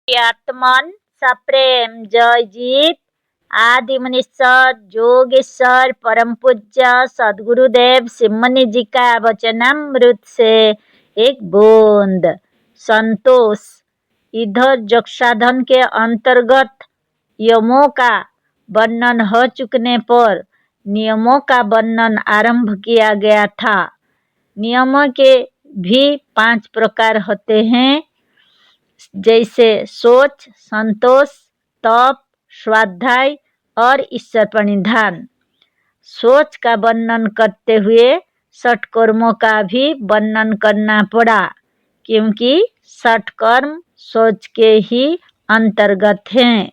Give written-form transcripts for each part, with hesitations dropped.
आत्मन सप्रेम जय जीत आदि मनीश्वर जोगेश्वर परम पूज्य सदगुरुदेव सिमनी जी का वचनामृत से एक बूंद संतोष। इधर योग साधन के अंतर्गत यमों का वर्णन हो चुकने पर नियमों का वर्णन आरंभ किया गया था। नियमों के भी 5 प्रकार होते हैं, जैसे सोच, संतोष, तप, स्वाध्याय और ईश्वर प्रणिधान। सोच का वर्णन करते हुए षटकर्मों का भी वर्णन करना पड़ा, क्योंकि षटकर्म सोच के ही अंतर्गत हैं।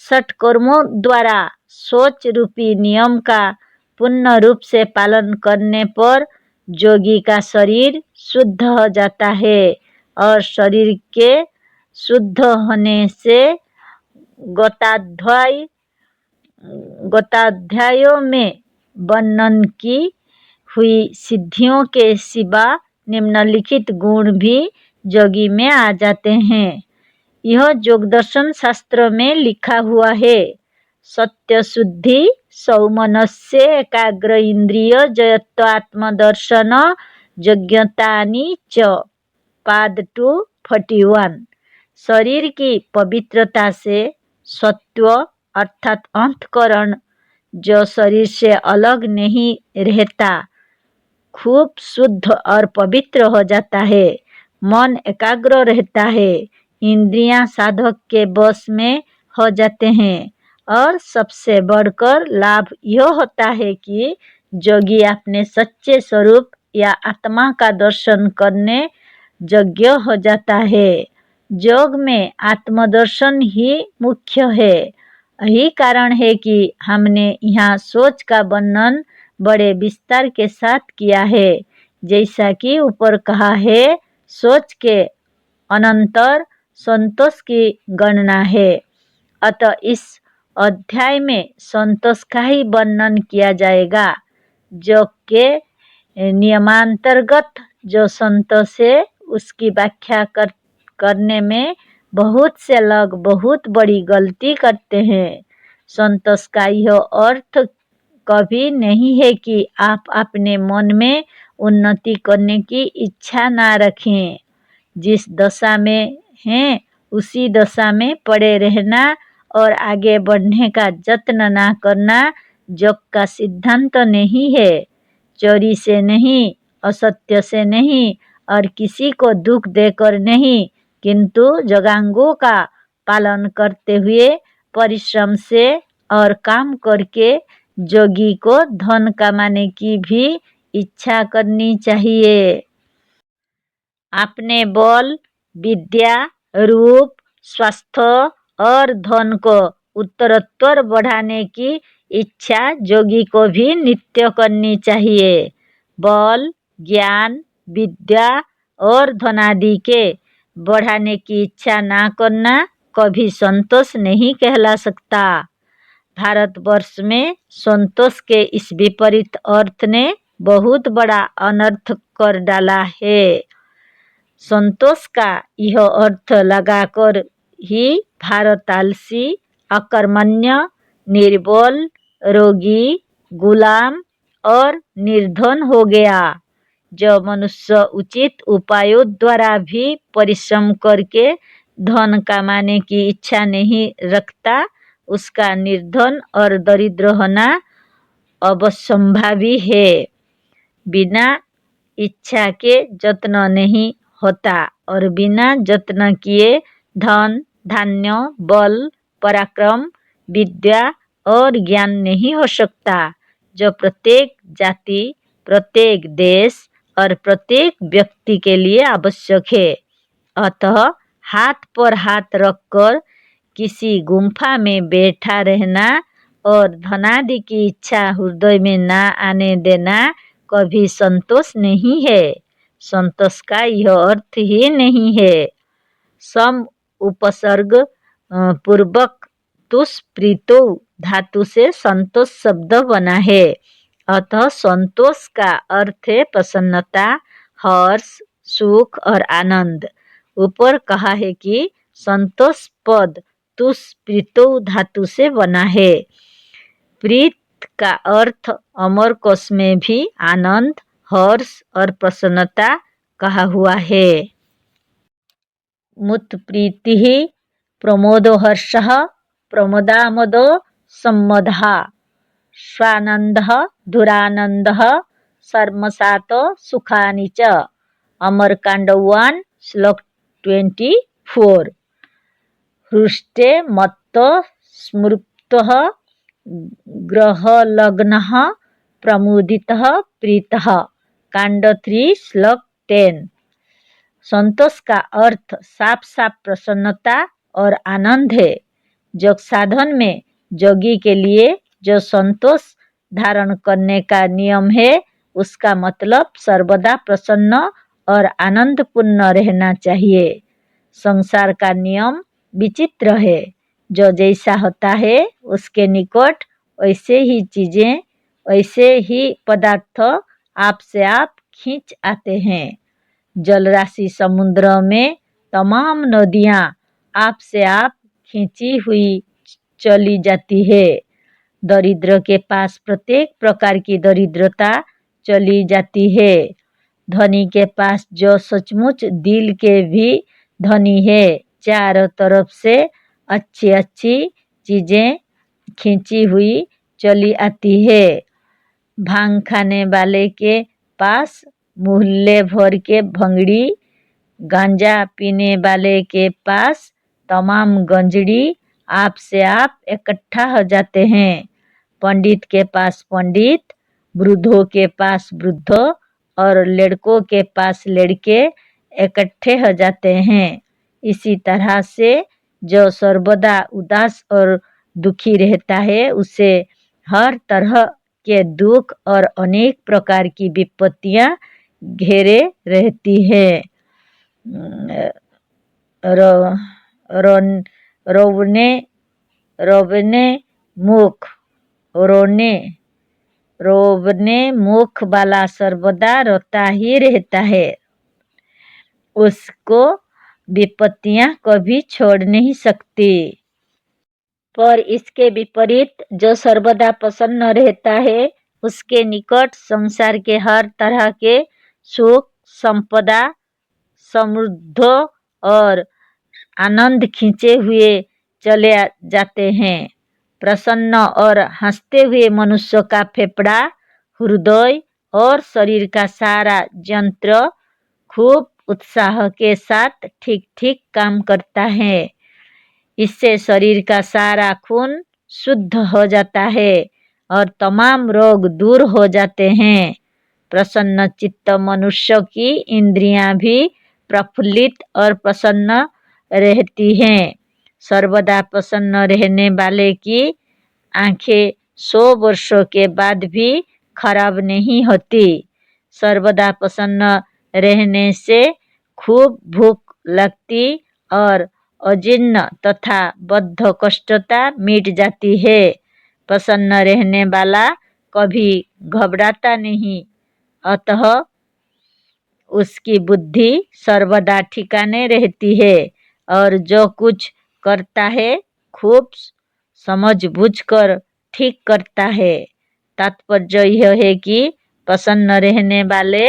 षटकर्मों द्वारा सोच रूपी नियम का पूर्ण रूप से पालन करने पर योगी का शरीर शुद्ध हो जाता है और शरीर के शुद्ध होने से गीताध्यायों में वर्णन की हुई सिद्धियों के सिवा निम्नलिखित गुण भी योगी में आ जाते हैं। यह योग दर्शन शास्त्र में लिखा हुआ है। सत्य शुद्धि सौमनस्य एकाग्र इंद्रिय जयत्वात्मदर्शन यज्ञतानि च पाद 241। शरीर की पवित्रता से सत्व अर्थात अंतकरण जो शरीर से अलग नहीं रहता खूब शुद्ध और पवित्र हो जाता है। मन एकाग्र रहता है, इंद्रियां साधक के वश में हो जाते हैं और सबसे बढ़कर लाभ यह होता है कि योगी अपने सच्चे स्वरूप या आत्मा का दर्शन करने योग्य हो जाता है। योग में आत्मदर्शन ही मुख्य है। यही कारण है कि हमने यहाँ सोच का वर्णन बड़े विस्तार के साथ किया है। जैसा कि ऊपर कहा है, सोच के अनंतर संतोष की गणना है। अतः इस अध्याय में संतोष का ही वर्णन किया जाएगा। योग के नियमांतर्गत जो संतोष है उसकी व्याख्या करने में बहुत से लोग बहुत बड़ी गलती करते हैं। संतोष का यह अर्थ कभी नहीं है कि आप अपने मन में उन्नति करने की इच्छा ना रखें। जिस दशा में हैं उसी दशा में पड़े रहना और आगे बढ़ने का यत्न ना करना योग का सिद्धांत नहीं है। चोरी से नहीं, असत्य से नहीं और किसी को दुख देकर नहीं, किंतु योगांगों का पालन करते हुए परिश्रम से और काम करके योगी को धन कमाने की भी इच्छा करनी चाहिए। अपने बल, विद्या, रूप, स्वास्थ्य और धन को उत्तरोत्तर बढ़ाने की इच्छा योगी को भी नित्य करनी चाहिए। बल, ज्ञान, विद्या और धन आदि के बढ़ाने की इच्छा ना करना कभी संतोष नहीं कहला सकता। भारतवर्ष में संतोष के इस विपरीत अर्थ ने बहुत बड़ा अनर्थ कर डाला है। संतोष का यह अर्थ लगाकर ही भारत आलसी, अकर्मण्य, निर्बल, रोगी, गुलाम और निर्धन हो गया। जो मनुष्य उचित उपायों द्वारा भी परिश्रम करके धन कमाने की इच्छा नहीं रखता, उसका निर्धन और दरिद्र होना अवश्यंभावी है। बिना इच्छा के यत्न नहीं होता और बिना यत्न किए धन, धान्य, बल, पराक्रम, विद्या और ज्ञान नहीं हो सकता, जो प्रत्येक जाति, प्रत्येक देश और प्रत्येक व्यक्ति के लिए आवश्यक है। अतः हाथ पर हाथ रखकर किसी गुम्फा में बैठा रहना और धनादि की इच्छा हृदय में ना आने देना कभी संतोष नहीं है। संतोष का यह अर्थ ही नहीं है। सम उपसर्ग पूर्वक तुष्प्रीतो धातु से संतोष शब्द बना है। अतः संतोष का अर्थ है प्रसन्नता, हर्ष, सुख और आनंद। ऊपर कहा है कि संतोष पद तुष प्रीतो धातु से बना है। प्रीत का अर्थ अमर कोश में भी आनंद, हर्ष और प्रसन्नता कहा हुआ है। मुत्प्रीतिः प्रमोदो हर्षः प्रमोदामदो सम्मदः स्वानन्दः धुरानन्दः सर्मसातो सुखानि च। अमरकांड 1 श्लोक 24। हृष्टे मत्तो स्मृतः ग्रहलग्नः प्रमुदितः प्रीतः। कांड 3 श्लोक 10। संतोष का अर्थ साफ साफ प्रसन्नता और आनंद है। योग साधन में योगी के लिए जो संतोष धारण करने का नियम है उसका मतलब सर्वदा प्रसन्न और आनंदपूर्ण रहना चाहिए। संसार का नियम विचित्र है, जो जैसा होता है उसके निकट वैसे ही चीजें, वैसे ही पदार्थ आप से आप खींच आते हैं। जलराशि समुद्र में तमाम नदियां आप से आप खींची हुई चली जाती है। दरिद्र के पास प्रत्येक प्रकार की दरिद्रता चली जाती है। धनी के पास जो सचमुच दिल के भी धनी है, चारों तरफ से अच्छी अच्छी चीजें खींची हुई चली आती है। भांग खाने वाले के पास मुहल्ले भर के भंगड़ी, गांजा पीने वाले के पास तमाम गंजड़ी आप से आप इकट्ठा हो जाते हैं। पंडित के पास पंडित, वृद्धों के पास वृद्ध और लड़कों के पास लड़के इकट्ठे हो जाते हैं। इसी तरह से जो सर्वदा उदास और दुखी रहता है उसे हर तरह के दुख और अनेक प्रकार की विपत्तियां घेरे रहती है। रोवने मुख वाला सर्वदा रोता ही रहता है, उसको विपत्तियां कभी छोड़ नहीं सकती। पर इसके विपरीत जो सर्वदा प्रसन्न रहता है उसके निकट संसार के हर तरह के सुख, संपदा, समृद्ध और आनंद खींचे हुए चले जाते हैं। प्रसन्न और हंसते हुए मनुष्य का फेफड़ा, हृदय और शरीर का सारा यंत्र खूब उत्साह के साथ ठीक ठीक काम करता है। इससे शरीर का सारा खून शुद्ध हो जाता है और तमाम रोग दूर हो जाते हैं। प्रसन्न चित्त मनुष्य की इंद्रियां भी प्रफुल्लित और प्रसन्न रहती हैं। सर्वदा प्रसन्न रहने वाले की आंखें 100 वर्षों के बाद भी खराब नहीं होती। सर्वदा प्रसन्न रहने से खूब भूख लगती और अजीर्ण तथा बद्धकोष्ठता मिट जाती है। प्रसन्न रहने वाला कभी घबराता नहीं, अतः उसकी बुद्धि सर्वदा ठिकाने रहती है और जो कुछ करता है खूब समझबूझकर ठीक करता है। तात्पर्य यह है कि प्रसन्न रहने वाले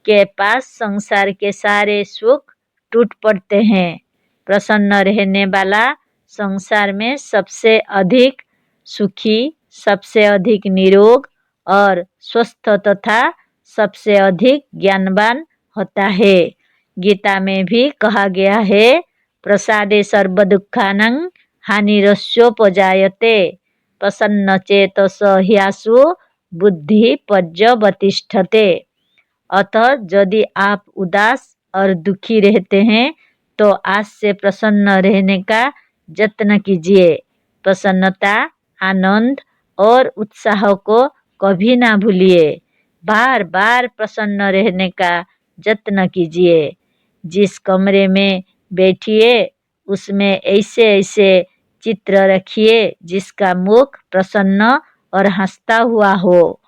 के पास संसार के सारे सुख टूट पड़ते हैं। प्रसन्न रहने वाला संसार में सबसे अधिक सुखी, सबसे अधिक निरोग और स्वस्थ तथा सबसे अधिक ज्ञानवान होता है। गीता में भी कहा गया है, प्रसादे सर्व दुखानां हानिरस्योपजायते प्रसन्न चेतस ह्यासु बुद्धि पर्यवतिष्ठते। अतः यदि आप उदास और दुखी रहते हैं तो आज से प्रसन्न रहने का यत्न कीजिए। प्रसन्नता, आनंद और उत्साह को कभी ना भूलिए। बार बार प्रसन्न रहने का यत्न कीजिए। जिस कमरे में बैठिए उसमें ऐसे ऐसे चित्र रखिए जिसका मुख प्रसन्न और हंसता हुआ हो।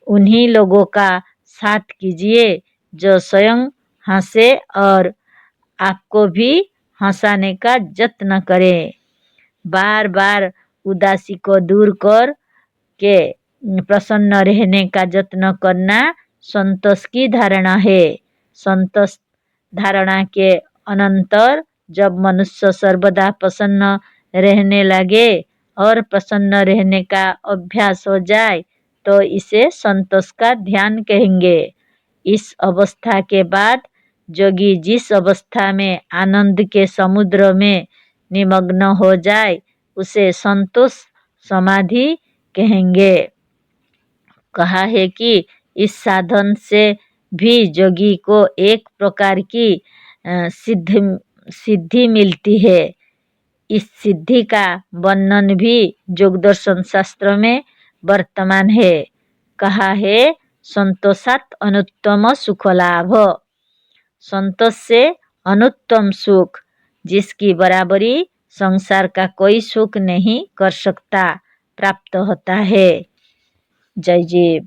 उन्हीं लोगों का साथ कीजिए जो स्वयं हंसे और आपको भी हंसाने का यत्न करें। बार बार उदासी को दूर कर के प्रसन्न रहने का यत्न करना संतोष की धारणा है। संतोष धारणा के अनंतर जब मनुष्य सर्वदा प्रसन्न रहने लगे और प्रसन्न रहने का अभ्यास हो जाए तो इसे संतोष का ध्यान कहेंगे। इस अवस्था के बाद जोगी जिस अवस्था में आनंद के समुद्र में निमग्न हो जाए उसे संतोष समाधि कहेंगे। कहा है कि इस साधन से भी जोगी को एक प्रकार की सिद्धि मिलती है। इस सिद्धि का वर्णन भी योग दर्शन शास्त्र में वर्तमान है। कहा है संतोषात अनुत्तम सुख लाभ। संतोष से अनुत्तम सुख जिसकी बराबरी संसार का कोई सुख नहीं कर सकता प्राप्त होता है। जय जीव।